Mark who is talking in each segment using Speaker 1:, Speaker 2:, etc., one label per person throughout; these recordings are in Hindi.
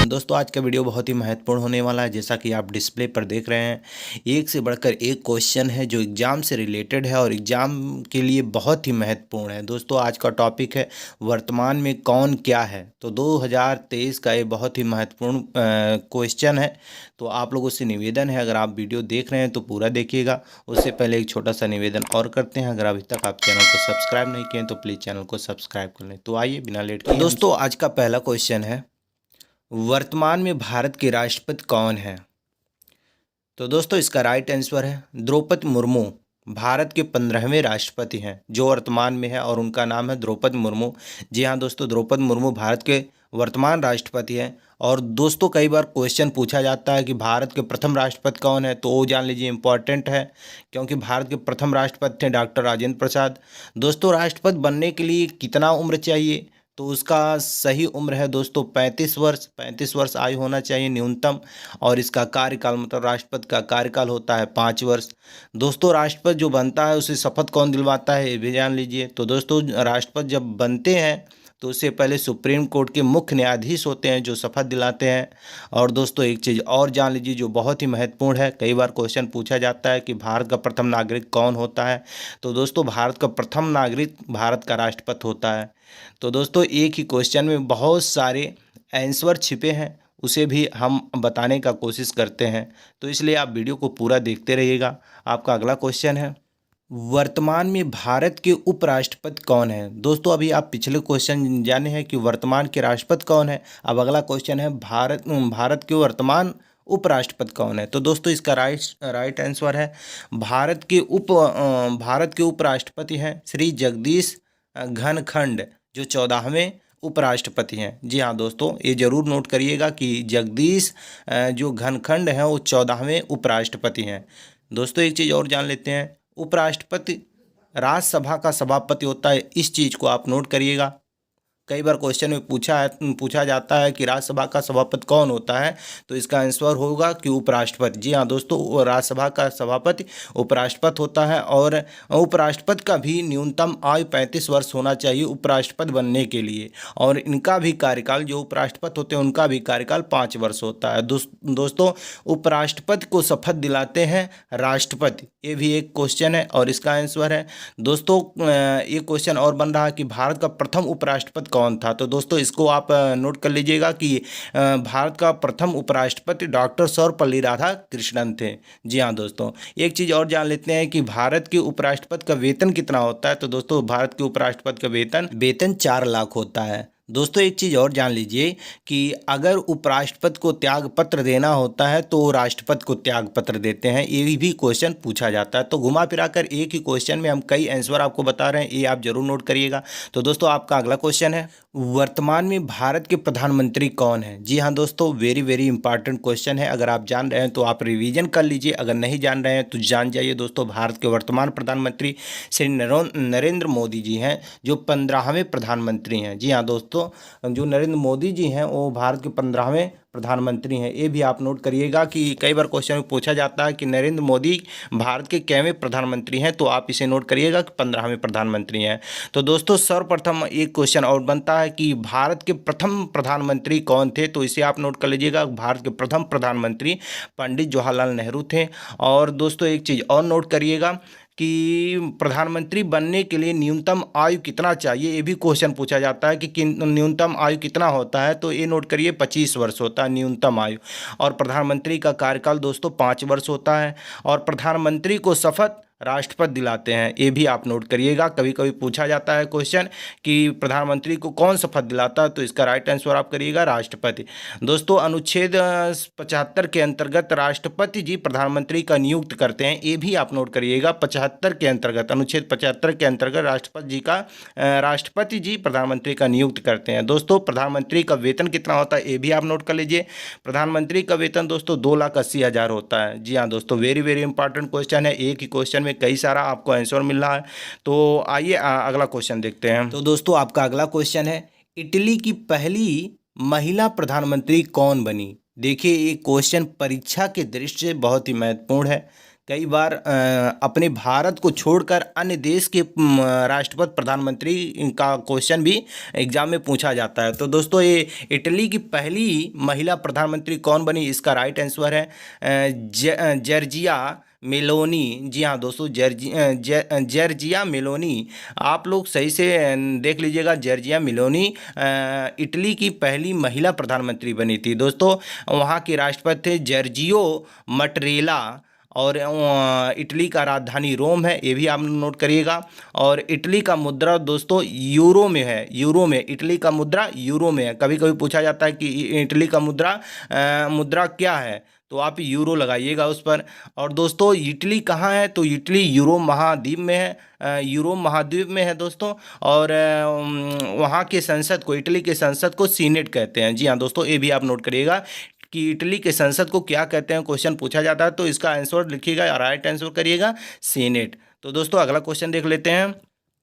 Speaker 1: दोस्तों आज का वीडियो बहुत ही महत्वपूर्ण होने वाला है। जैसा कि आप डिस्प्ले पर देख रहे हैं, एक से बढ़कर एक क्वेश्चन है जो एग्ज़ाम से रिलेटेड है और एग्ज़ाम के लिए बहुत ही महत्वपूर्ण है। दोस्तों आज का टॉपिक है वर्तमान में कौन क्या है। तो 2023 का ये बहुत ही महत्वपूर्ण क्वेश्चन है। तो आप लोगों से निवेदन है, अगर आप वीडियो देख रहे हैं तो पूरा देखिएगा। उससे पहले एक छोटा सा निवेदन और करते हैं, अगर अभी तक आप चैनल को सब्सक्राइब नहीं किए तो प्लीज़ चैनल को सब्सक्राइब कर लें। तो आइए बिना लेट किए दोस्तों आज का पहला क्वेश्चन है, वर्तमान में भारत के राष्ट्रपति कौन है। तो दोस्तों इसका राइट आंसर है द्रौपदी मुर्मू। भारत के 15वें राष्ट्रपति हैं जो वर्तमान में है और उनका नाम है द्रौपदी मुर्मू। जी हाँ दोस्तों, द्रौपदी मुर्मू भारत के वर्तमान राष्ट्रपति हैं। और दोस्तों कई बार क्वेश्चन पूछा जाता है कि भारत के प्रथम राष्ट्रपति कौन है, तो वो जान लीजिए इम्पॉर्टेंट है, क्योंकि भारत के प्रथम राष्ट्रपति थे डॉक्टर राजेंद्र प्रसाद। दोस्तों राष्ट्रपति बनने के लिए कितना उम्र चाहिए, तो उसका सही उम्र है दोस्तों 35 वर्ष। 35 वर्ष आयु होना चाहिए न्यूनतम। और इसका कार्यकाल मतलब राष्ट्रपति का कार्यकाल होता है 5 वर्ष। दोस्तों राष्ट्रपति जो बनता है उसे शपथ कौन दिलवाता है ये भी जान लीजिए। तो दोस्तों राष्ट्रपति जब बनते हैं तो उससे पहले सुप्रीम कोर्ट के मुख्य न्यायाधीश होते हैं जो शपथ दिलाते हैं। और दोस्तों एक चीज़ और जान लीजिए जो बहुत ही महत्वपूर्ण है, कई बार क्वेश्चन पूछा जाता है कि भारत का प्रथम नागरिक कौन होता है। तो दोस्तों भारत का प्रथम नागरिक भारत का राष्ट्रपति होता है। तो दोस्तों एक ही क्वेश्चन में बहुत सारे आंसर छिपे हैं, उसे भी हम बताने का कोशिश करते हैं, तो इसलिए आप वीडियो को पूरा देखते रहिएगा। आपका अगला क्वेश्चन है, वर्तमान में भारत के उपराष्ट्रपति कौन है। दोस्तों अभी आप पिछले क्वेश्चन जाने हैं कि वर्तमान के राष्ट्रपति कौन है, अब अगला क्वेश्चन है भारत के वर्तमान उपराष्ट्रपति कौन है। तो दोस्तों इसका राइट आंसर है भारत के उपराष्ट्रपति हैं श्री जगदीश घनखंड, जो 14वें उपराष्ट्रपति हैं। जी हाँ दोस्तों, ये जरूर नोट करिएगा कि जगदीश जो घनखंड हैं वो 14वें उपराष्ट्रपति हैं। दोस्तों एक चीज़ और जान लेते हैं, उपराष्ट्रपति राज्यसभा का सभापति होता है, इस चीज़ को आप नोट करिएगा। कई बार क्वेश्चन में पूछा जाता है कि राज्यसभा का सभापति कौन होता है, तो इसका आंसर होगा कि उपराष्ट्रपति। जी हाँ दोस्तों, राज्यसभा का सभापति उपराष्ट्रपति होता है। और उपराष्ट्रपति का भी न्यूनतम आयु 35 वर्ष होना चाहिए उपराष्ट्रपति बनने के लिए। और इनका भी कार्यकाल, जो उपराष्ट्रपति होते हैं उनका भी कार्यकाल 5 वर्ष होता है। दोस्तों उपराष्ट्रपति को शपथ दिलाते हैं राष्ट्रपति, ये भी एक क्वेश्चन है और इसका आंसर है दोस्तों ये क्वेश्चन और बन रहा है कि भारत का प्रथम उपराष्ट्रपति कौन था। तो दोस्तों इसको आप नोट कर लीजिएगा कि भारत का प्रथम उपराष्ट्रपति डॉक्टर सर्वपल्ली राधाकृष्णन थे। जी हाँ दोस्तों, एक चीज़ और जान लेते हैं कि भारत के उपराष्ट्रपति का वेतन कितना होता है। तो दोस्तों भारत के उपराष्ट्रपति का वेतन 4 लाख होता है। दोस्तों एक चीज़ और जान लीजिए कि अगर उपराष्ट्रपति को त्याग पत्र देना होता है तो राष्ट्रपति को त्याग पत्र देते हैं, ये भी क्वेश्चन पूछा जाता है। तो घुमा फिरा कर एक ही क्वेश्चन में हम कई आंसर आपको बता रहे हैं, ये आप जरूर नोट करिएगा। तो दोस्तों आपका अगला क्वेश्चन है, वर्तमान में भारत के प्रधानमंत्री कौन है। जी हाँ दोस्तों, वेरी वेरी इंपॉर्टेंट क्वेश्चन है। अगर आप जान रहे हैं तो आप रिवीजन कर लीजिए, अगर नहीं जान रहे हैं तो जान जाइए। दोस्तों भारत के वर्तमान प्रधानमंत्री श्री नरेंद्र मोदी जी हैं, जो 15वें प्रधानमंत्री हैं। जी हाँ दोस्तों, जो नरेंद्र मोदी जी हैं वो भारत के 15वें प्रधानमंत्री हैं। ये भी आप नोट करिएगा कि कई बार क्वेश्चन में पूछा जाता है कि नरेंद्र मोदी भारत के कैवें प्रधानमंत्री हैं, तो आप इसे नोट करिएगा कि 15वें प्रधानमंत्री हैं। तो दोस्तों सर्वप्रथम एक क्वेश्चन और बनता है कि भारत के प्रथम प्रधानमंत्री कौन थे, तो इसे आप नोट कर लीजिएगा। भारत के प्रथम प्रधानमंत्री पंडित जवाहरलाल नेहरू थे। और दोस्तों एक चीज़ और नोट करिएगा कि प्रधानमंत्री बनने के लिए न्यूनतम आयु कितना चाहिए, ये भी क्वेश्चन पूछा जाता है कि न्यूनतम आयु कितना होता है। तो ये नोट करिए 25 वर्ष होता है न्यूनतम आयु। और प्रधानमंत्री का कार्यकाल दोस्तों 5 वर्ष होता है। और प्रधानमंत्री को शपथ राष्ट्रपति दिलाते हैं, ये भी आप नोट करिएगा। कभी कभी पूछा जाता है क्वेश्चन कि प्रधानमंत्री को कौन शपथ दिलाता है, तो इसका राइट आंसर आप करिएगा राष्ट्रपति। दोस्तों अनुच्छेद 75 के अंतर्गत राष्ट्रपति जी प्रधानमंत्री का नियुक्त करते हैं, ये भी आप नोट करिएगा। 75 के अंतर्गत, अनुच्छेद 75 के अंतर्गत राष्ट्रपति जी प्रधानमंत्री का नियुक्त करते हैं। दोस्तों प्रधानमंत्री का वेतन कितना होता है, ये भी आप नोट कर लीजिए। प्रधानमंत्री का वेतन दोस्तों 2,80,000 होता है। जी हाँ दोस्तों, वेरी वेरी इंपॉर्टेंट क्वेश्चन है, एक ही क्वेश्चन में कई सारा आपको आंसर मिल रहा है। तो आइए अगला क्वेश्चन देखते हैं। तो दोस्तों आपका अगला क्वेश्चन है, इटली की पहली महिला प्रधानमंत्री कौन बनी। देखिए ये क्वेश्चन परीक्षा के दृष्टि से बहुत ही महत्वपूर्ण है। कई बार अपने भारत को छोड़कर अन्य देश के राष्ट्रपति प्रधानमंत्री का क्वेश्चन भी एग्जाम में पूछा जाता है। तो दोस्तों ये इटली की पहली महिला प्रधानमंत्री कौन बनी, इसका राइट आंसर है जर्जिया मेलोनी। जी हाँ दोस्तों, जर्जिया मेलोनी। आप लोग सही से देख लीजिएगा, जर्जिया मेलोनी इटली की पहली महिला प्रधानमंत्री बनी थी दोस्तों। वहाँ के राष्ट्रपति थे जर्जियो मटरेला, और इटली का राजधानी रोम है, ये भी आप नोट करिएगा। और इटली का मुद्रा दोस्तों यूरो में है, यूरो में, इटली का मुद्रा यूरो में है। कभी कभी पूछा जाता है कि इटली का मुद्रा क्या है, तो आप यूरो लगाइएगा उस पर। और दोस्तों इटली कहाँ है, तो इटली यूरोप महाद्वीप में है, यूरोप महाद्वीप में है दोस्तों। और वहाँ के संसद को, इटली के संसद को सीनेट कहते हैं। जी हाँ दोस्तों, ये भी आप नोट करिएगा कि इटली के संसद को क्या कहते हैं, क्वेश्चन पूछा जाता है तो इसका आंसर लिखिएगा, राइट आंसर करिएगा सीनेट। तो दोस्तों अगला क्वेश्चन देख लेते हैं।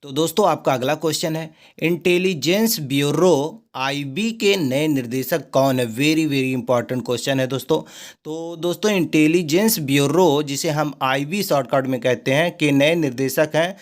Speaker 1: तो दोस्तों आपका अगला क्वेश्चन है, इंटेलिजेंस ब्यूरो आईबी के नए निर्देशक कौन है। वेरी वेरी इंपॉर्टेंट क्वेश्चन है दोस्तों। तो दोस्तों इंटेलिजेंस ब्यूरो, जिसे हम आईबी शॉर्टकट में कहते हैं, के नए निर्देशक हैं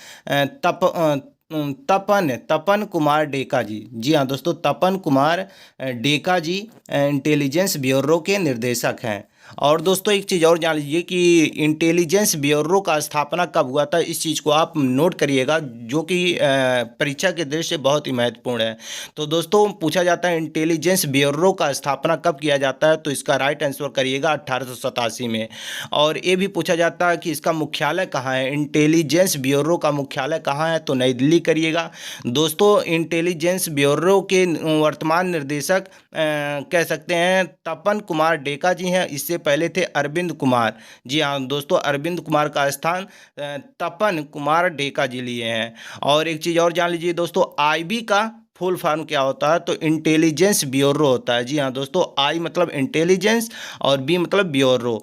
Speaker 1: तपन कुमार डेका जी। जी हाँ दोस्तों, तपन कुमार डेका जी इंटेलिजेंस ब्यूरो के निर्देशक हैं। और दोस्तों एक चीज़ और जान लीजिए कि इंटेलिजेंस ब्यूरो का स्थापना कब हुआ था, इस चीज़ को आप नोट करिएगा, जो कि परीक्षा के दृष्टि से बहुत ही महत्वपूर्ण है। तो दोस्तों पूछा जाता है इंटेलिजेंस ब्यूरो का स्थापना कब किया जाता है, तो इसका राइट आंसर करिएगा 1887 में। और ये भी पूछा जाता है कि इसका मुख्यालय कहाँ है, इंटेलिजेंस ब्यूरो का मुख्यालय कहाँ है, तो नई दिल्ली करिएगा दोस्तों। इंटेलिजेंस ब्यूरो के वर्तमान निर्देशक कह सकते हैं तपन कुमार डेका जी हैं। इससे पहले थे अरविंद कुमार। जी हाँ दोस्तों, अरविंद कुमार का स्थान तपन कुमार डेका जी लिए हैं। और एक चीज़ और जान लीजिए दोस्तों, आईबी का फुल फॉर्म क्या होता है, तो इंटेलिजेंस ब्यूरो होता है। जी हाँ दोस्तों, आई मतलब इंटेलिजेंस और बी मतलब ब्यूरो।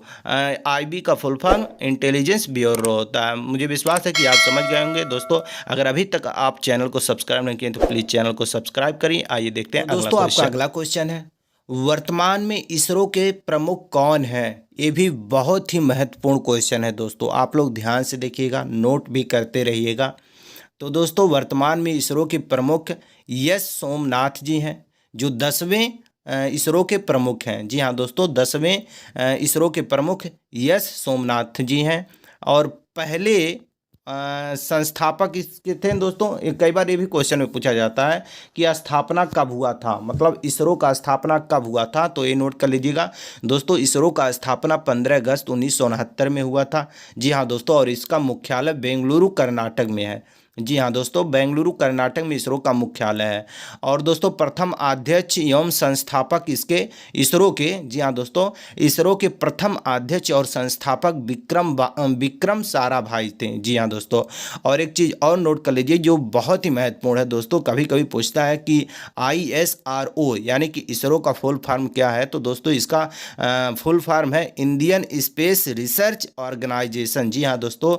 Speaker 1: आईबी का फुल फॉर्म इंटेलिजेंस ब्यूरो होता है। मुझे विश्वास है कि आप समझ गए होंगे दोस्तों। अगर अभी तक आप चैनल को सब्सक्राइब नहीं किए तो प्लीज़ चैनल को सब्सक्राइब करिए। आइए देखते हैं दोस्तों आपका अगला क्वेश्चन है, वर्तमान में इसरो के प्रमुख कौन हैं। ये भी बहुत ही महत्वपूर्ण क्वेश्चन है दोस्तों, आप लोग ध्यान से देखिएगा, नोट भी करते रहिएगा। तो दोस्तों वर्तमान में इसरो के प्रमुख एस सोमनाथ जी हैं, जो 10वें इसरो के प्रमुख हैं। जी हाँ दोस्तों, 10वें इसरो के प्रमुख एस सोमनाथ जी हैं। और पहले संस्थापक इसके थे दोस्तों। कई बार ये भी क्वेश्चन में पूछा जाता है कि स्थापना कब हुआ था, मतलब इसरो का स्थापना कब हुआ था, तो ये नोट कर लीजिएगा दोस्तों। इसरो का स्थापना 15 अगस्त 1969 में हुआ था। जी हाँ दोस्तों, और इसका मुख्यालय बेंगलुरु कर्नाटक में है। जी हाँ दोस्तों, बेंगलुरु कर्नाटक में इसरो का मुख्यालय है। और दोस्तों प्रथम अध्यक्ष एवं संस्थापक इसके इसरो के, जी हाँ दोस्तों, इसरो के प्रथम अध्यक्ष और संस्थापक विक्रम साराभाई थे। जी हाँ दोस्तों, और एक चीज़ और नोट कर लीजिए जो बहुत ही महत्वपूर्ण है दोस्तों, कभी कभी पूछता है कि ISRO यानी कि इसरो का फुल फॉर्म क्या है, तो दोस्तों इसका फुल फॉर्म है इंडियन स्पेस रिसर्च ऑर्गेनाइजेशन। जी हाँ दोस्तों,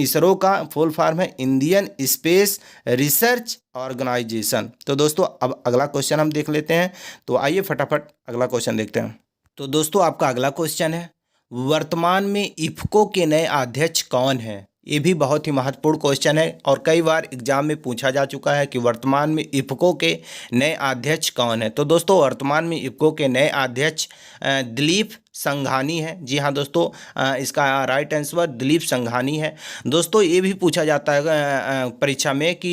Speaker 1: इसरो का फुल फॉर्म है इंडियन स्पेस रिसर्च ऑर्गेनाइजेशन। तो दोस्तों अब अगला क्वेश्चन हम देख लेते हैं। तो आइए फटाफट अगला क्वेश्चन देखते हैं। तो दोस्तों आपका अगला क्वेश्चन है, वर्तमान में इफ्को के नए अध्यक्ष कौन है। ये भी बहुत ही महत्वपूर्ण क्वेश्चन है और कई बार एग्जाम में पूछा जा चुका है कि वर्तमान में इफ्को के नए अध्यक्ष कौन है। तो दोस्तों वर्तमान में इफ्को के नए अध्यक्ष दिलीप संघानी है। जी हाँ दोस्तों, इसका राइट आंसर दिलीप संघानी है। दोस्तों ये भी पूछा जाता है परीक्षा में कि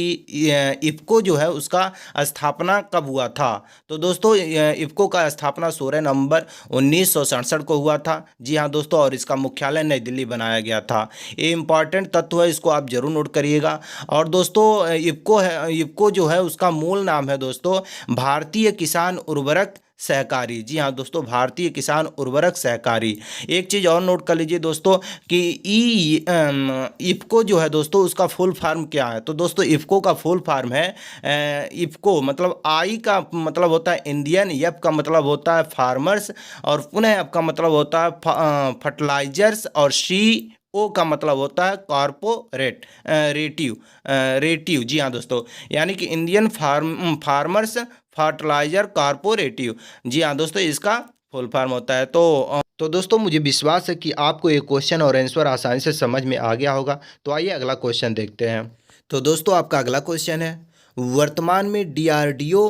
Speaker 1: इफ्को जो है उसका स्थापना कब हुआ था। तो दोस्तों इफ्को का स्थापना 16 नवंबर 1967 को हुआ था। जी हाँ दोस्तों, और इसका मुख्यालय नई दिल्ली बनाया गया था। ये इंपॉर्टेंट तत्व है, इसको आप जरूर नोट करिएगा। और दोस्तों इफ्को जो है उसका मूल नाम है दोस्तों भारतीय किसान उर्वरक सहकारी। जी हाँ दोस्तों, भारतीय किसान उर्वरक सहकारी। एक चीज़ और नोट कर लीजिए दोस्तों कि इफ्को जो है दोस्तों उसका फुल फॉर्म क्या है। तो दोस्तों इफ्को का फुल फॉर्म है इफ्को मतलब आई का मतलब होता है इंडियन, एफ का मतलब होता है फार्मर्स, और पुनः एफ का मतलब होता है फर्टिलाइजर्स, और सी ओ का मतलब होता है कॉर्पोरेट रेटिव। जी हाँ दोस्तों, यानी कि इंडियन फार्मर्स फर्टिलाइजर कॉर्पोरेटिव। जी हाँ दोस्तों, इसका फुल फॉर्म होता है। तो तो दोस्तों मुझे विश्वास है कि आपको ये क्वेश्चन और आंसर आसानी से समझ में आ गया होगा। तो आइए अगला क्वेश्चन देखते हैं। तो दोस्तों आपका अगला क्वेश्चन है, वर्तमान में डीआरडीओ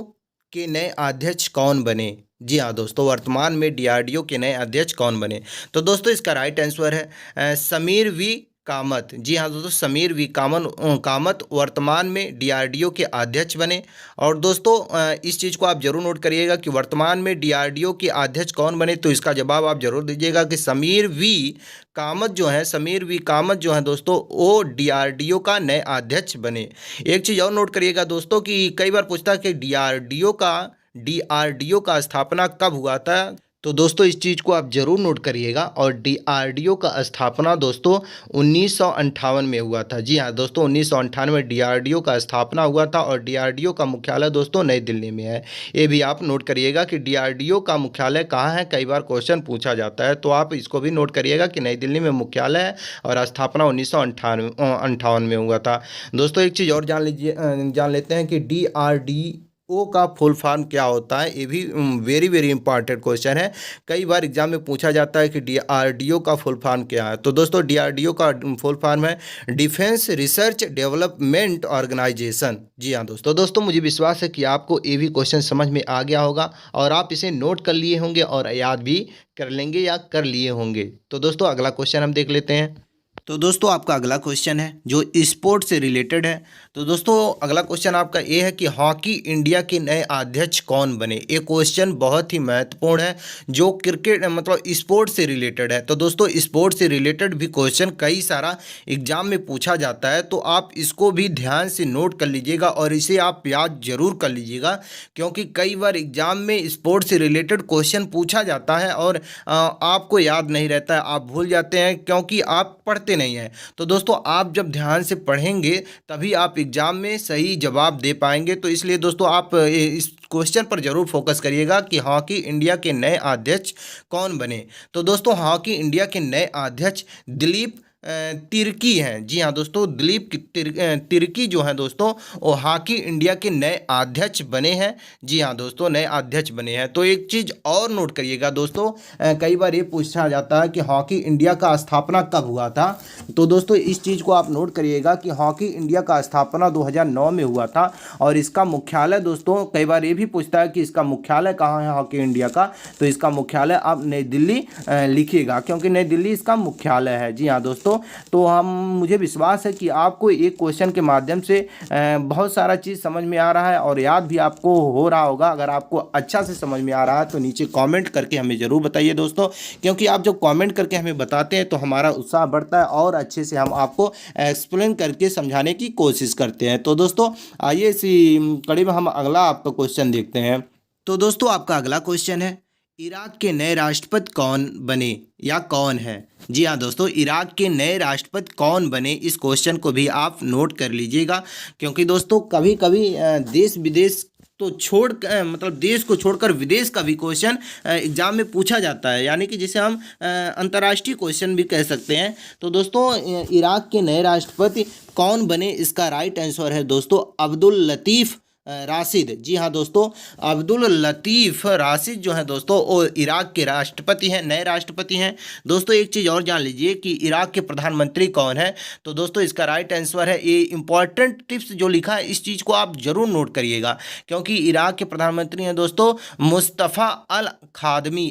Speaker 1: के नए अध्यक्ष कौन बने? जी हाँ दोस्तों, वर्तमान में डीआरडीओ के नए अध्यक्ष कौन बने? तो दोस्तों इसका राइट आंसर है समीर वी कामत। जी हाँ दोस्तों, समीर वी कामत वर्तमान में डीआरडीओ के अध्यक्ष बने। और दोस्तों इस चीज़ को आप जरूर नोट करिएगा कि वर्तमान में डीआरडीओ के अध्यक्ष कौन बने, तो इसका जवाब आप जरूर दीजिएगा कि समीर वी कामत जो है, समीर वी कामत जो है दोस्तों, वो डीआरडीओ का नए अध्यक्ष बने। एक चीज़ और नोट करिएगा दोस्तों कि कई बार पूछता है कि डीआरडीओ का स्थापना कब हुआ था। तो दोस्तों इस चीज़ को आप जरूर नोट करिएगा। और डीआरडीओ का स्थापना दोस्तों 1958 में हुआ था। जी हाँ दोस्तों, 1958 में डीआरडीओ का स्थापना हुआ था। और डीआरडीओ का मुख्यालय दोस्तों नई दिल्ली में है। ये भी आप नोट करिएगा कि डीआरडीओ का मुख्यालय कहाँ है, कई बार क्वेश्चन पूछा जाता है। तो आप इसको भी नोट करिएगा कि नई दिल्ली में मुख्यालय है और स्थापना 1958 में हुआ था। दोस्तों एक चीज़ और जान लेते हैं कि डीआरडीओ का फुल फॉर्म क्या होता है। ये भी वेरी वेरी इंपॉर्टेंट क्वेश्चन है। कई बार एग्जाम में पूछा जाता है कि डीआरडीओ का फुल फॉर्म क्या है। तो दोस्तों डीआरडीओ का फुल फॉर्म है डिफेंस रिसर्च डेवलपमेंट ऑर्गेनाइजेशन। जी हाँ दोस्तों मुझे विश्वास है कि आपको ये भी क्वेश्चन समझ में आ गया होगा और आप इसे नोट कर लिए होंगे और याद भी कर लेंगे या कर लिए होंगे। तो दोस्तों अगला क्वेश्चन हम देख लेते हैं। तो दोस्तों आपका अगला क्वेश्चन है जो स्पोर्ट से रिलेटेड है। तो दोस्तों अगला क्वेश्चन आपका ये है कि हॉकी इंडिया के नए अध्यक्ष कौन बने? ये क्वेश्चन बहुत ही महत्वपूर्ण है जो क्रिकेट मतलब स्पोर्ट से रिलेटेड है। तो दोस्तों स्पोर्ट से रिलेटेड भी क्वेश्चन कई सारा एग्जाम में पूछा जाता है। तो आप इसको भी ध्यान से नोट कर लीजिएगा और इसे आप याद जरूर कर लीजिएगा, क्योंकि कई बार एग्जाम में स्पोर्ट से रिलेटेड क्वेश्चन पूछा जाता है और आपको याद नहीं रहता है, आप भूल जाते हैं क्योंकि आप पढ़ते नहीं है। तो दोस्तों आप जब ध्यान से पढ़ेंगे तभी आप एग्जाम में सही जवाब दे पाएंगे। तो इसलिए दोस्तों आप इस क्वेश्चन पर जरूर फोकस करिएगा कि हॉकी इंडिया के नए अध्यक्ष कौन बने। तो दोस्तों हॉकी इंडिया के नए अध्यक्ष दिलीप तिर्की हैं। जी हाँ दोस्तों, दिलीप तिर्की जो है दोस्तों वो हॉकी इंडिया के नए अध्यक्ष बने हैं। जी हाँ दोस्तों, नए अध्यक्ष बने हैं। तो एक चीज़ और नोट करिएगा दोस्तों, कई बार ये पूछा जाता है कि हॉकी इंडिया का स्थापना कब हुआ था। तो दोस्तों इस चीज़ को आप नोट करिएगा कि हॉकी इंडिया का स्थापना 2009 में हुआ था। और इसका मुख्यालय दोस्तों कई बार ये भी पूछता है कि इसका मुख्यालय कहाँ है हॉकी इंडिया का। तो इसका मुख्यालय आप नई दिल्ली लिखिएगा, क्योंकि नई दिल्ली इसका मुख्यालय है। जी हाँ दोस्तों, तो मुझे विश्वास है कि आपको एक क्वेश्चन के माध्यम से बहुत सारा चीज़ समझ में आ रहा है और याद भी आपको हो रहा होगा। अगर आपको अच्छा से समझ में आ रहा है तो नीचे कमेंट करके हमें ज़रूर बताइए दोस्तों, क्योंकि आप जब कमेंट करके हमें बताते हैं तो हमारा उत्साह बढ़ता है और अच्छे से हम आपको एक्सप्लेन करके समझाने की कोशिश करते हैं। तो दोस्तों आइए इसी कड़ी में हम अगला आपका क्वेश्चन देखते हैं। तो दोस्तों आपका अगला क्वेश्चन है, इराक के नए राष्ट्रपति कौन बने या कौन है? जी हाँ दोस्तों, इराक के नए राष्ट्रपति कौन बने, इस क्वेश्चन को भी आप नोट कर लीजिएगा, क्योंकि दोस्तों कभी कभी देश विदेश तो मतलब देश को छोड़कर विदेश का भी क्वेश्चन एग्जाम में पूछा जाता है, यानी कि जिसे हम अंतर्राष्ट्रीय क्वेश्चन भी कह सकते हैं। तो दोस्तों इराक के नए राष्ट्रपति कौन बने, इसका राइट आंसर है दोस्तों अब्दुल लतीफ़ राशिद। जी हाँ दोस्तों, अब्दुल लतीफ़ राशिद जो है दोस्तों वो इराक के राष्ट्रपति हैं, नए राष्ट्रपति हैं। दोस्तों एक चीज़ और जान लीजिए कि इराक के प्रधानमंत्री कौन है। तो दोस्तों इसका राइट आंसर है, ये इंपॉर्टेंट टिप्स जो लिखा है इस चीज़ को आप जरूर नोट करिएगा, क्योंकि इराक के प्रधानमंत्री हैं दोस्तों मुस्तफ़ा अल खादमी।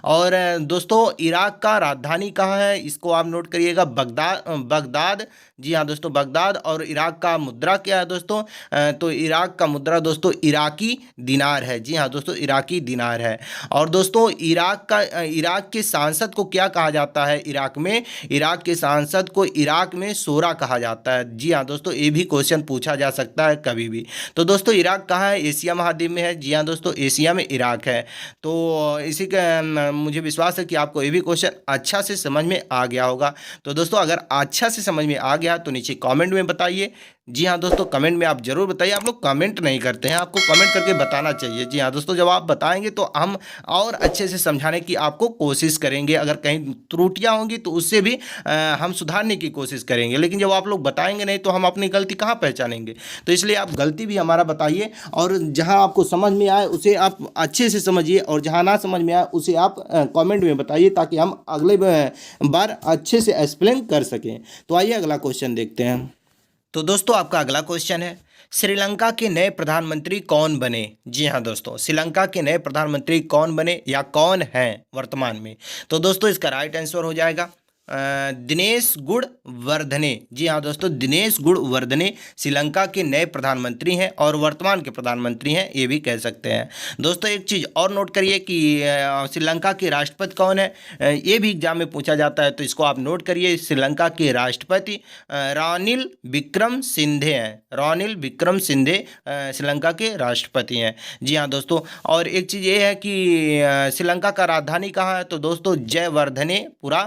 Speaker 1: और दोस्तों इराक का राजधानी कहाँ है, इसको आप नोट करिएगा, बगदाद। जी हाँ दोस्तों, बगदाद। और इराक का मुद्रा क्या है दोस्तों? तो इराक का मुद्रा दोस्तों इराकी दिनार है। जी हाँ दोस्तों, इराकी दिनार है। और दोस्तों इराक के सांसद को क्या कहा जाता है? इराक के सांसद को इराक में शोरा कहा जाता है। जी हाँ दोस्तों, ये भी क्वेश्चन पूछा जा सकता है कभी भी। तो दोस्तों इराक कहाँ है? एशिया महाद्वीप में है। जी हाँ दोस्तों, एशिया में इराक है। तो इसी का मुझे विश्वास है कि आपको ये भी क्वेश्चन अच्छा से समझ में आ गया होगा। तो दोस्तों अगर अच्छा से समझ में आ गया तो नीचे कमेंट में बताइए। जी हाँ दोस्तों, कमेंट में आप जरूर बताइए। आप लोग कमेंट नहीं करते हैं, आपको कमेंट करके बताना चाहिए। जी हाँ दोस्तों, जब आप बताएंगे तो हम और अच्छे से समझाने की आपको कोशिश करेंगे। अगर कहीं त्रुटियां होंगी तो उससे भी हम सुधारने की कोशिश करेंगे। लेकिन जब आप लोग बताएंगे नहीं तो हम अपनी गलती कहाँ पहचानेंगे। तो इसलिए आप गलती भी हमारा बताइए, और जहाँ आपको समझ में आए उसे आप अच्छे से समझिए, और जहाँ ना समझ में आए उसे आप कमेंट में बताइए, ताकि हम अगले बार अच्छे से एक्सप्लेन कर सकें। तो आइए अगला क्वेश्चन देखते हैं। तो दोस्तों आपका अगला क्वेश्चन है, श्रीलंका के नए प्रधानमंत्री कौन बने। जी हाँ दोस्तों, श्रीलंका के नए प्रधानमंत्री कौन बने या कौन हैं वर्तमान में। तो दोस्तों इसका राइट आंसर हो जाएगा दिनेश गुणवर्धने। जी हाँ दोस्तों, दिनेश गुणवर्धने श्रीलंका के नए प्रधानमंत्री हैं और वर्तमान के प्रधानमंत्री हैं, ये भी कह सकते हैं। दोस्तों एक चीज़ और नोट करिए कि श्रीलंका के राष्ट्रपति कौन है, ये भी एग्जाम में पूछा जाता है, तो इसको आप नोट करिए। श्रीलंका के राष्ट्रपति रानिल विक्रमसिंघे हैं। रानिल विक्रमसिंघे श्रीलंका के राष्ट्रपति हैं। जी हाँ दोस्तों, और एक चीज़ ये है कि श्रीलंका का राजधानी कहाँ है, तो दोस्तों जयवर्धनेपुरा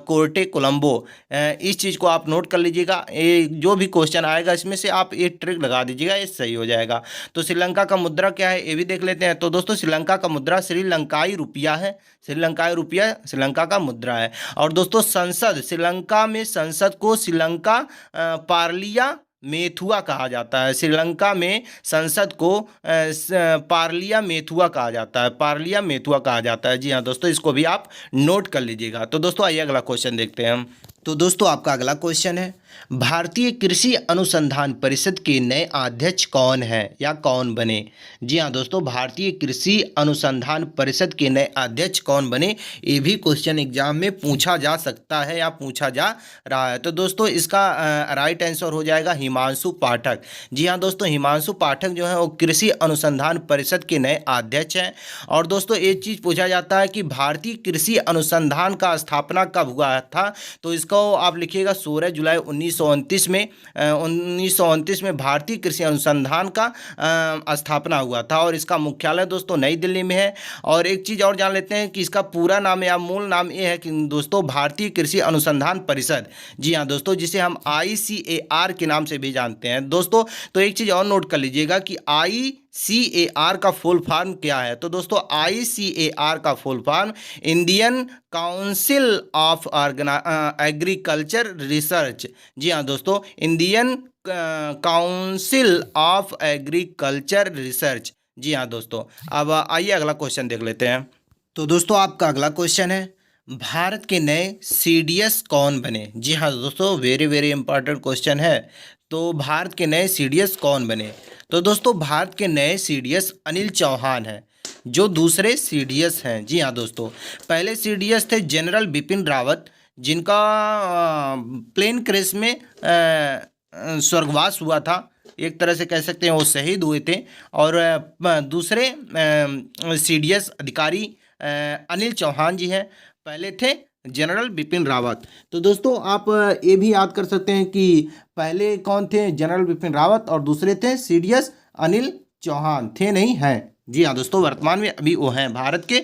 Speaker 1: कोर्टे कोलंबो। इस चीज़ को आप नोट कर लीजिएगा। ये जो भी क्वेश्चन आएगा इसमें से आप एक ट्रिक लगा दीजिएगा, ये सही हो जाएगा। तो श्रीलंका का मुद्रा क्या है ये भी देख लेते हैं। तो दोस्तों श्रीलंका का मुद्रा श्रीलंकाई रुपया है। श्रीलंकाई रुपया श्रीलंका का मुद्रा है। और दोस्तों संसद, श्रीलंका में संसद को श्रीलंका पार्लिया मेथुआ कहा जाता है। श्रीलंका में संसद को पार्लिया मेथुआ कहा जाता है। पार्लिया मेथुआ कहा जाता है। जी हाँ दोस्तों, इसको भी आप नोट कर लीजिएगा। तो दोस्तों आइए अगला क्वेश्चन देखते हैं हम। तो दोस्तों आपका अगला क्वेश्चन है, भारतीय कृषि अनुसंधान परिषद के नए अध्यक्ष कौन है या कौन बने। जी हाँ दोस्तों, भारतीय कृषि अनुसंधान परिषद के नए अध्यक्ष कौन बने, ये भी क्वेश्चन एग्जाम में पूछा जा सकता है या पूछा जा रहा है। तो दोस्तों इसका राइट आंसर हो जाएगा हिमांशु पाठक। जी हाँ दोस्तों, हिमांशु पाठक जो है वो कृषि अनुसंधान परिषद के नए अध्यक्ष हैं। और दोस्तों एक चीज़ पूछा जाता है कि भारतीय कृषि अनुसंधान का स्थापना कब हुआ था, तो इसको आप लिखिएगा 16 जुलाई 1929 में। 1929 में भारतीय कृषि अनुसंधान का स्थापना हुआ था, और इसका मुख्यालय दोस्तों नई दिल्ली में है। और एक चीज़ और जान लेते हैं कि इसका पूरा नाम या मूल नाम ये है कि दोस्तों भारतीय कृषि अनुसंधान परिषद। जी हाँ दोस्तों, जिसे हम ICAR के नाम से भी जानते हैं दोस्तों। तो एक चीज़ और नोट कर लीजिएगा कि ICAR का फुल फॉर्म क्या है। तो दोस्तों ICAR का full form Indian council of agriculture research. जी हाँ दोस्तों, Indian council of agriculture research. जी हाँ दोस्तों, अब आइए अगला क्वेश्चन देख लेते हैं। तो दोस्तों आपका अगला क्वेश्चन है, भारत के नए CDS कौन बने। जी हाँ दोस्तों, वेरी वेरी इंपॉर्टेंट क्वेश्चन है। तो भारत के नए CDS कौन बने। तो दोस्तों भारत के नए CDS अनिल चौहान हैं, जो दूसरे CDS हैं। जी हाँ दोस्तों, पहले CDS थे जनरल बिपिन रावत, जिनका प्लेन क्रैश में स्वर्गवास हुआ था। एक तरह से कह सकते हैं वो शहीद हुए थे। और दूसरे CDS अधिकारी अनिल चौहान जी हैं। पहले थे जनरल बिपिन रावत। तो दोस्तों आप ये भी याद कर सकते हैं कि पहले कौन थे, जनरल बिपिन रावत, और दूसरे थे CDS अनिल चौहान। थे नहीं, हैं। जी हाँ दोस्तों, वर्तमान में अभी वो हैं। भारत के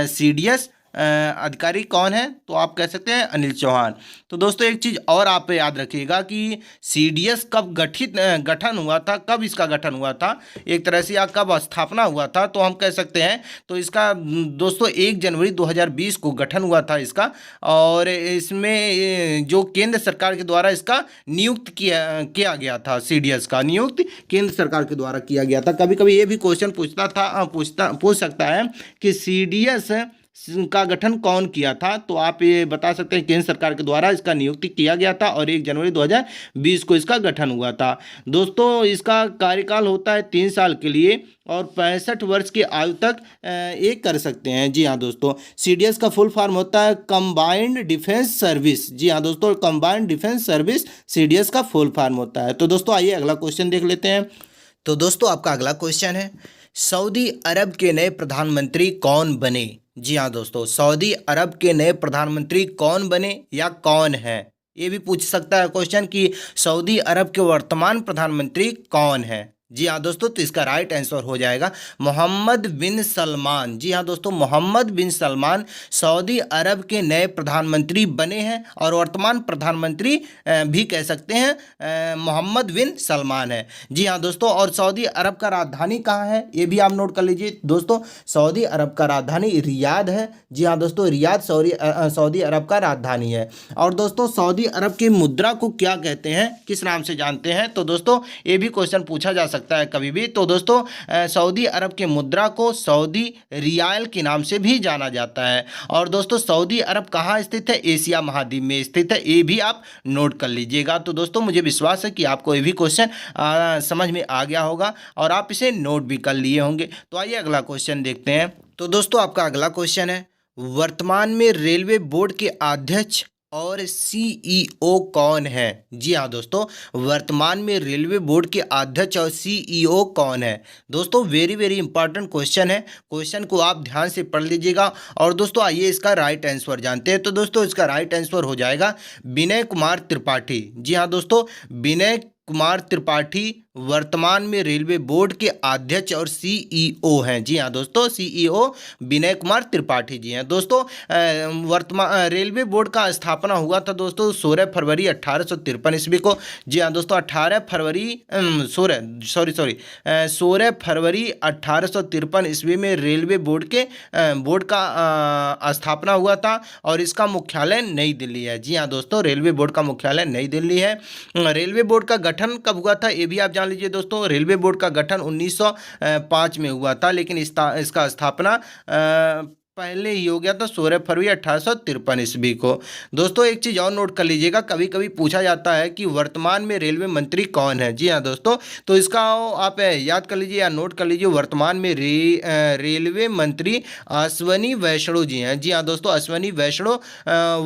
Speaker 1: CDS अधिकारी कौन है, तो आप कह सकते हैं अनिल चौहान। तो दोस्तों एक चीज़ और आप याद रखिएगा कि CDS कब गठन हुआ था, कब इसका गठन हुआ था एक तरह से, या कब स्थापना हुआ था, तो हम कह सकते हैं तो इसका दोस्तों 1 जनवरी 2020 को गठन हुआ था इसका। और इसमें जो केंद्र सरकार के द्वारा इसका नियुक्त किया गया था, CDS का नियुक्त केंद्र सरकार के द्वारा किया गया था। कभी कभी ये भी क्वेश्चन पूछ सकता है कि CDS का गठन कौन किया था, तो आप ये बता सकते हैं केंद्र सरकार के द्वारा इसका नियुक्ति किया गया था, और 1 जनवरी 2020 को इसका गठन हुआ था। दोस्तों इसका कार्यकाल होता है 3 साल के लिए, और 65 वर्ष की आयु तक ये कर सकते हैं। जी हाँ दोस्तों, CDS का फुल फॉर्म होता है कंबाइंड डिफेंस सर्विस। जी हाँ दोस्तों, कंबाइंड डिफेंस सर्विस CDS का फुल फॉर्म होता है। तो दोस्तों आइए अगला क्वेश्चन देख लेते हैं। तो दोस्तों आपका अगला क्वेश्चन है, सऊदी अरब के नए प्रधानमंत्री कौन बने। जी हाँ दोस्तों, सऊदी अरब के नए प्रधानमंत्री कौन बने या कौन है, ये भी पूछ सकता है क्वेश्चन कि सऊदी अरब के वर्तमान प्रधानमंत्री कौन है। जी हाँ दोस्तों, तो इसका राइट आंसर हो जाएगा मोहम्मद बिन सलमान। जी हाँ दोस्तों, मोहम्मद बिन सलमान सऊदी अरब के नए प्रधानमंत्री बने हैं और वर्तमान प्रधानमंत्री भी कह सकते हैं मोहम्मद बिन सलमान है। जी हाँ दोस्तों, और सऊदी अरब का राजधानी कहाँ है ये भी आप नोट कर लीजिए दोस्तों। सऊदी अरब का राजधानी रियाद है। जी हाँ दोस्तों, रियाद सऊदी अरब का राजधानी है। और दोस्तों सऊदी अरब की मुद्रा को क्या कहते हैं, किस नाम से जानते हैं? तो दोस्तों ये भी क्वेश्चन पूछा जा सकता है कभी भी। तो दोस्तों सऊदी अरब के मुद्रा को सऊदी रियाल के नाम से भी जाना जाता है। और दोस्तों सऊदी अरब कहाँ स्थित है? एशिया महाद्वीप में स्थित है। ये भी आप नोट कर लीजिएगा। तो दोस्तों मुझे विश्वास है कि आपको ये भी क्वेश्चन समझ में आ गया होगा और आप इसे नोट भी कर लिए होंगे। तो आइए अगला क्वेश्चन देखते हैं। तो दोस्तों आपका अगला क्वेश्चन है, वर्तमान में रेलवे बोर्ड के अध्यक्ष और सीईओ कौन है? जी हाँ दोस्तों, वर्तमान में रेलवे बोर्ड के अध्यक्ष और सीईओ कौन है? दोस्तों वेरी वेरी इंपॉर्टेंट क्वेश्चन है। क्वेश्चन को आप ध्यान से पढ़ लीजिएगा। और दोस्तों आइए इसका राइट आंसर जानते हैं। तो दोस्तों इसका राइट आंसर हो जाएगा विनय कुमार त्रिपाठी। जी हाँ दोस्तों, विनय कुमार त्रिपाठी वर्तमान में रेलवे बोर्ड के अध्यक्ष और सीईओ हैं। जी हाँ दोस्तों, सीईओ विनय कुमार त्रिपाठी जी हैं। दोस्तों वर्तमान रेलवे बोर्ड का स्थापना हुआ था दोस्तों 16 फरवरी 1853 ईस्वी को। जी हाँ दोस्तों, 16 फरवरी 1853 ईस्वी में रेलवे बोर्ड का स्थापना हुआ था और इसका मुख्यालय नई दिल्ली है। जी हाँ दोस्तों, रेलवे बोर्ड का मुख्यालय नई दिल्ली है। रेलवे बोर्ड का गठन कब हुआ था ये भी आप जान लीजिए दोस्तों। रेलवे बोर्ड का गठन 1905 में हुआ था, लेकिन इसका स्थापना पहले ही हो गया था 16 फरवरी 1853 ईस्वी को। दोस्तों एक चीज़ और नोट कर लीजिएगा, कभी कभी पूछा जाता है कि वर्तमान में रेलवे मंत्री कौन है। जी हाँ दोस्तों, तो इसका आप याद कर लीजिए या नोट कर लीजिए। वर्तमान में रेलवे मंत्री अश्वनी वैष्णव जी हैं। जी हाँ दोस्तों, अश्वनी वैष्णव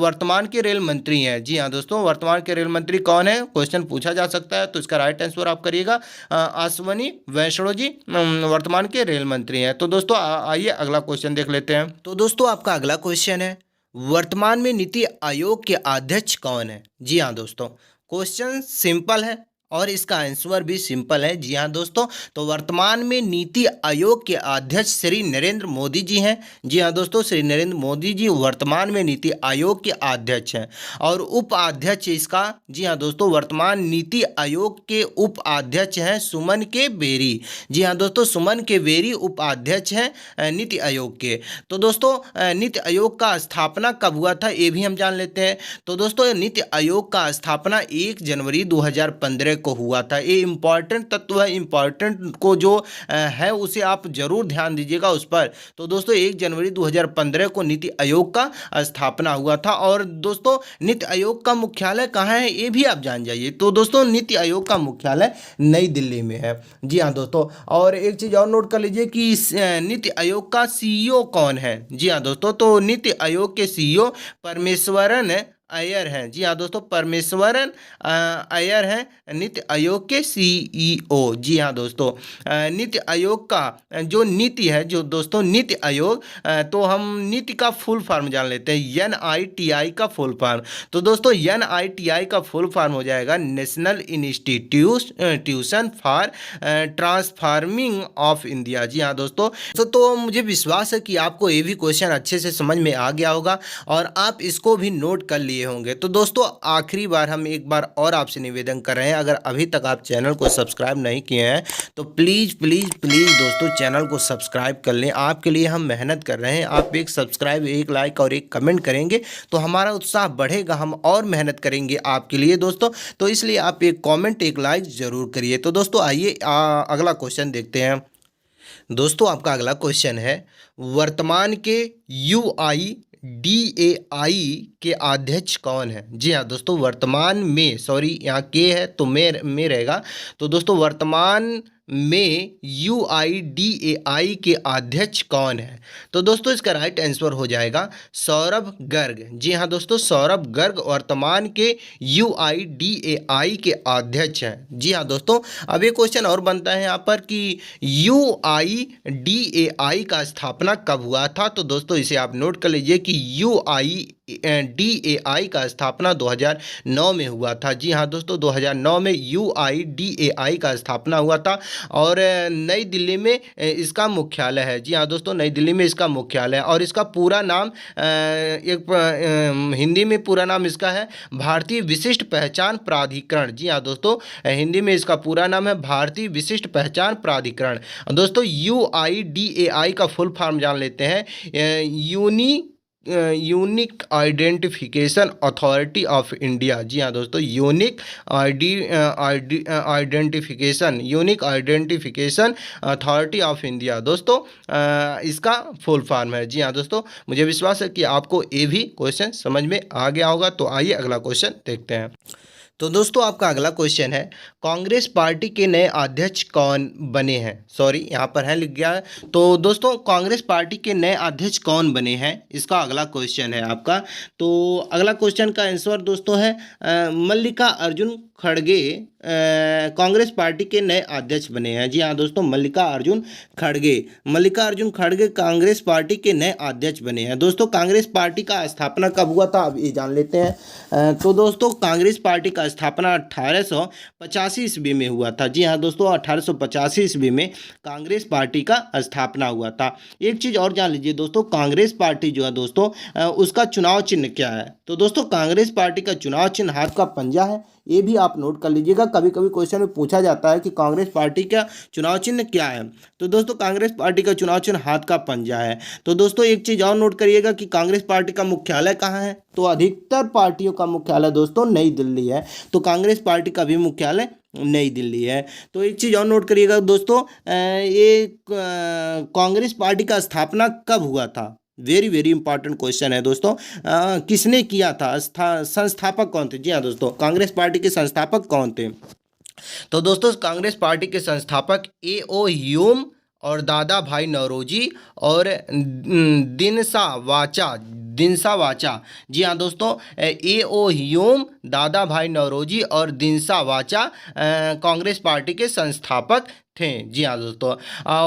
Speaker 1: वर्तमान के रेल मंत्री हैं। जी हाँ दोस्तों, वर्तमान के रेल मंत्री कौन है, क्वेश्चन पूछा जा सकता है। तो इसका राइट आंसर आप करिएगा अश्वनी वैष्णव जी वर्तमान के रेल मंत्री हैं। तो दोस्तों आइए अगला क्वेश्चन देख लेते हैं। तो दोस्तों आपका अगला क्वेश्चन है, वर्तमान में नीति आयोग के अध्यक्ष कौन है? जी हाँ दोस्तों, क्वेश्चन सिंपल है और इसका आंसर भी सिंपल है। जी हाँ दोस्तों, तो वर्तमान में नीति आयोग के अध्यक्ष श्री नरेंद्र मोदी जी हैं। जी हाँ दोस्तों, श्री नरेंद्र मोदी जी वर्तमान में नीति आयोग के अध्यक्ष हैं। और उपाध्यक्ष इसका, जी हाँ दोस्तों, वर्तमान नीति आयोग के उपाध्यक्ष हैं सुमन के बेरी। जी हाँ दोस्तों, सुमन के बेरी उपाध्यक्ष हैं नीति आयोग के। तो दोस्तों नीति आयोग का स्थापना कब हुआ था ये भी हम जान लेते हैं। तो दोस्तों नीति आयोग का स्थापना 1 जनवरी 2015 को हुआ था। ये इंपॉर्टेंट तत्व है, इंपॉर्टेंट को जो है उसे आप जरूर ध्यान दीजिएगा उस पर। तो दोस्तों 1 जनवरी 2015 को नीति आयोग का स्थापना हुआ था। और दोस्तों नीति आयोग का मुख्यालय कहाँ है ये भी आप जान जाइए। तो दोस्तों नीति आयोग का मुख्यालय नई दिल्ली में है। जी हाँ दोस्तों, और एक चीज़ और नोट कर लीजिए कि नीति आयोग का सीईओ कौन है। जी हाँ दोस्तों, तो नीति आयोग के सीईओ परमेश्वरन अय्यर हैं। जी हाँ दोस्तों, परमेश्वरन अय्यर हैं नीति आयोग के सीईओ। जी हाँ दोस्तों, नीति आयोग का जो नीति है, जो दोस्तों नीति आयोग, तो हम नीति का फुल फॉर्म जान लेते हैं, NITI का फुल फॉर्म। तो दोस्तों NITI का फुल फॉर्म हो जाएगा national institution for transforming of India. जी हाँ दोस्तों, तो मुझे विश्वास है कि आपको ये भी क्वेश्चन अच्छे से समझ में आ गया होगा और आप इसको भी नोट कर लिए होंगे। तो दोस्तों आखिरी बार हम एक बार और आपसे निवेदन कर रहे हैं, अगर अभी तक आप चैनल को सब्सक्राइब नहीं किए हैं तो प्लीज़ प्लीज़ प्लीज़ दोस्तों चैनल को सब्सक्राइब कर लें। आपके लिए हम मेहनत कर रहे हैं। आप एक सब्सक्राइब, एक लाइक और एक कमेंट करेंगे तो हमारा उत्साह बढ़ेगा, हम और मेहनत करेंगे आपके लिए दोस्तों। तो इसलिए आप एक कॉमेंट, एक लाइक ज़रूर करिए। तो दोस्तों आइए अगला क्वेश्चन देखते हैं। दोस्तों आपका अगला क्वेश्चन है, वर्तमान के UIDAI के अध्यक्ष कौन है? जी हाँ दोस्तों, वर्तमान में, सॉरी यहाँ के है तो में रहेगा। तो दोस्तों वर्तमान में UIDAI के अध्यक्ष कौन है? तो दोस्तों इसका राइट आंसर हो जाएगा सौरभ गर्ग। जी हाँ दोस्तों, सौरभ गर्ग वर्तमान के UIDAI के अध्यक्ष हैं। जी हाँ दोस्तों, अब एक क्वेश्चन और बनता है यहाँ पर कि UIDAI का स्थापना कब हुआ था? तो दोस्तों इसे आप नोट कर लीजिए कि UIDAI का स्थापना 2009 में हुआ था। जी हाँ दोस्तों, 2009 में UIDAI का स्थापना हुआ था और नई दिल्ली में इसका मुख्यालय है। जी हाँ दोस्तों, नई दिल्ली में इसका मुख्यालय है और इसका पूरा नाम हिंदी में पूरा नाम इसका है भारतीय विशिष्ट पहचान प्राधिकरण। जी हाँ दोस्तों, हिंदी में इसका पूरा नाम है भारतीय विशिष्ट पहचान प्राधिकरण। दोस्तों UIDAI का फुल फॉर्म जान लेते हैं। Unique identification authority of India. जी हाँ दोस्तों, unique identification authority of India दोस्तों, इसका फुल फॉर्म है। जी हाँ दोस्तों, मुझे विश्वास है कि आपको ये भी क्वेश्चन समझ में आ गया होगा। तो आइए अगला क्वेश्चन देखते हैं। तो दोस्तों आपका अगला क्वेश्चन है, कांग्रेस पार्टी के नए अध्यक्ष कौन बने हैं? सॉरी, यहाँ पर है लिख गया है। तो दोस्तों कांग्रेस पार्टी के नए अध्यक्ष कौन बने हैं, इसका अगला क्वेश्चन है आपका। तो अगला क्वेश्चन का आंसर दोस्तों है मल्लिका अर्जुन खड़गे कांग्रेस पार्टी के नए अध्यक्ष बने हैं। जी हाँ दोस्तों, मल्लिका अर्जुन खड़गे कांग्रेस पार्टी के नए अध्यक्ष बने हैं। दोस्तों कांग्रेस पार्टी का स्थापना कब हुआ था, अब ये जान लेते हैं। तो दोस्तों कांग्रेस पार्टी का स्थापना 1885 ईस्वी में हुआ था। जी हाँ दोस्तों, 1885 ईस्वी में कांग्रेस पार्टी का स्थापना हुआ था। एक चीज़ और जान लीजिए दोस्तों, कांग्रेस पार्टी जो है दोस्तों उसका चुनाव चिन्ह क्या है? तो दोस्तों कांग्रेस पार्टी का चुनाव चिन्ह हाथ का पंजा है। ये भी आप नोट कर लीजिएगा, कभी कभी क्वेश्चन में पूछा जाता है कि कांग्रेस पार्टी का चुनाव चिन्ह क्या है। तो दोस्तों कांग्रेस पार्टी का चुनाव चिन्ह हाथ का पंजा है। तो दोस्तों एक चीज़ और नोट करिएगा कि कांग्रेस पार्टी का मुख्यालय कहाँ है? तो अधिकतर पार्टियों का मुख्यालय दोस्तों नई दिल्ली है। तो कांग्रेस पार्टी का भी मुख्यालय नई दिल्ली है। तो एक चीज़ और नोट करिएगा दोस्तों, ये कांग्रेस पार्टी का स्थापना कब हुआ था? वेरी वेरी इंपॉर्टेंट क्वेश्चन है दोस्तों। किसने किया था? संस्थापक कौन थे? जी हाँ दोस्तों, कांग्रेस पार्टी के संस्थापक कौन थे? तो दोस्तों कांग्रेस पार्टी के संस्थापक A.O. ह्यूम और दादा भाई नौरोजी और दिनसा वाचा। जी हाँ दोस्तों, A.O. ह्यूम, दादा भाई नौरोजी और दिनसा वाचा कांग्रेस पार्टी के संस्थापक थे। जी हाँ दोस्तों,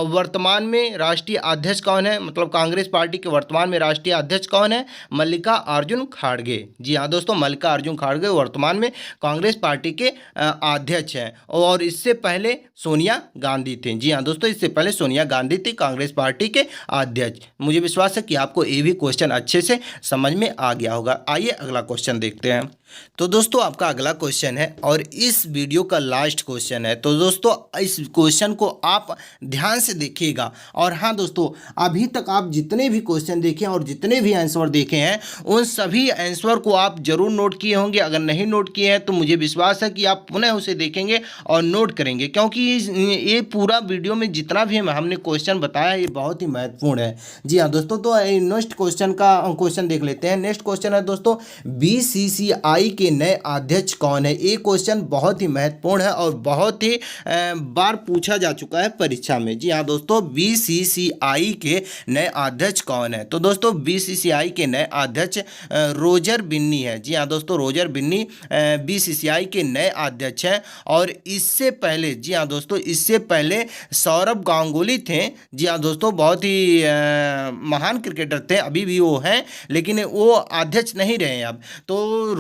Speaker 1: वर्तमान में राष्ट्रीय अध्यक्ष कौन है? मतलब कांग्रेस पार्टी के वर्तमान में राष्ट्रीय अध्यक्ष कौन है? मल्लिका अर्जुन खड़गे। जी हाँ दोस्तों, मल्लिका अर्जुन खड़गे वर्तमान में कांग्रेस पार्टी के अध्यक्ष हैं और इससे पहले सोनिया गांधी थे। जी हाँ दोस्तों, इससे पहले सोनिया गांधी थी कांग्रेस पार्टी के अध्यक्ष। मुझे विश्वास है कि आपको ये भी क्वेश्चन अच्छे से समझ में आ गया होगा। आइए अगला क्वेश्चन देखते हैं। तो दोस्तों आपका अगला क्वेश्चन है और इस वीडियो का लास्ट क्वेश्चन है। तो दोस्तों इस क्वेश्चन को आप ध्यान से देखिएगा। और हाँ दोस्तों, अभी तक आप जितने भी क्वेश्चन देखे और जितने भी आंसर देखे हैं उन सभी आंसर को आप जरूर नोट किए होंगे। अगर नहीं नोट किए हैं तो मुझे विश्वास है कि आप पुनः उसे देखेंगे और नोट करेंगे, क्योंकि ये पूरा वीडियो में जितना भी हमने क्वेश्चन बताया ये बहुत ही महत्वपूर्ण है। जी हाँ दोस्तों, तो नेक्स्ट क्वेश्चन देख लेते हैं। नेक्स्ट क्वेश्चन है दोस्तों, BCCI के नए अध्यक्ष कौन है? ये क्वेश्चन बहुत ही महत्वपूर्ण है और बहुत ही बार पूछा जा चुका है परीक्षा में। जी हाँ दोस्तों, BCCI के नए अध्यक्ष कौन है? तो दोस्तों BCCI के नए अध्यक्ष रोजर बिन्नी है। जी हाँ दोस्तों, रोजर बिन्नी BCCI के नए अध्यक्ष हैं। और इससे पहले, जी हाँ दोस्तों, इससे पहले सौरभ गांगुली थे। जी हाँ दोस्तों, बहुत ही महान क्रिकेटर थे, अभी भी वो हैं, लेकिन वो अध्यक्ष नहीं रहे अब। तो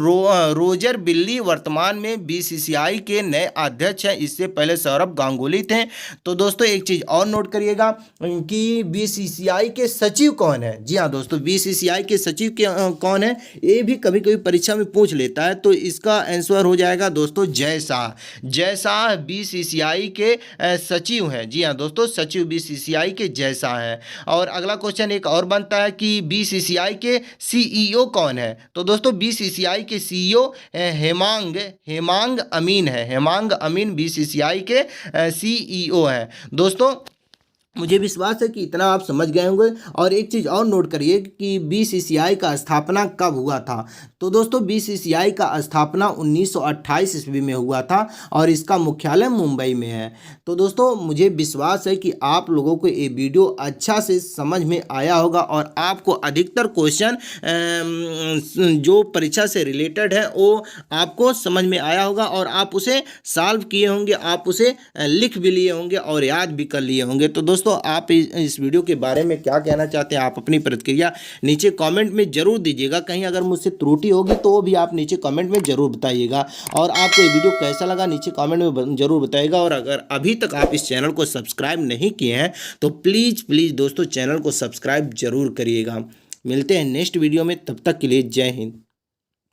Speaker 1: रोजर बिल्ली वर्तमान में BCCI के नए अध्यक्ष हैं। इससे पहले सौरभ गांगुली थे। तो दोस्तों एक चीज़ और नोट करिएगा कि BCCI के सचिव कौन है? जी हाँ दोस्तों, BCCI के सचिव कौन है? ये भी कभी कभी परीक्षा में पूछ लेता है। तो इसका आंसर हो जाएगा दोस्तों जय शाह BCCI के सचिव हैं। जी हाँ दोस्तों, सचिव BCCI के जय शाह हैं। और अगला क्वेश्चन एक और बनता है कि BCCI के CEO कौन है? तो दोस्तों BCCI के CEO हेमांग अमीन है। हेमांग अमीन BCCI के CEO हैं। दोस्तों मुझे विश्वास है कि इतना आप समझ गए होंगे। और एक चीज़ और नोट करिए कि BCCI का स्थापना कब हुआ था? तो दोस्तों BCCI का स्थापना 1928 ईस्वी में हुआ था और इसका मुख्यालय मुंबई में है। तो दोस्तों मुझे विश्वास है कि आप लोगों को ये वीडियो अच्छा से समझ में आया होगा और आपको अधिकतर क्वेश्चन जो परीक्षा से रिलेटेड है वो आपको समझ में आया होगा और आप उसे सॉल्व किए होंगे, आप उसे लिख भी लिए होंगे और याद भी कर लिए होंगे। तो दोस्तों दोस्तों आप इस वीडियो के बारे में क्या कहना चाहते हैं, आप अपनी प्रतिक्रिया नीचे कमेंट में जरूर दीजिएगा। कहीं अगर मुझसे त्रुटि होगी तो वो भी आप नीचे कमेंट में जरूर बताइएगा। और आपको ये वीडियो कैसा लगा नीचे कमेंट में जरूर बताइएगा। और अगर अभी तक आप इस चैनल को सब्सक्राइब नहीं किए हैं तो प्लीज़ प्लीज़ दोस्तों चैनल को सब्सक्राइब जरूर करिएगा। मिलते हैं नेक्स्ट वीडियो में, तब तक के लिए जय हिंद।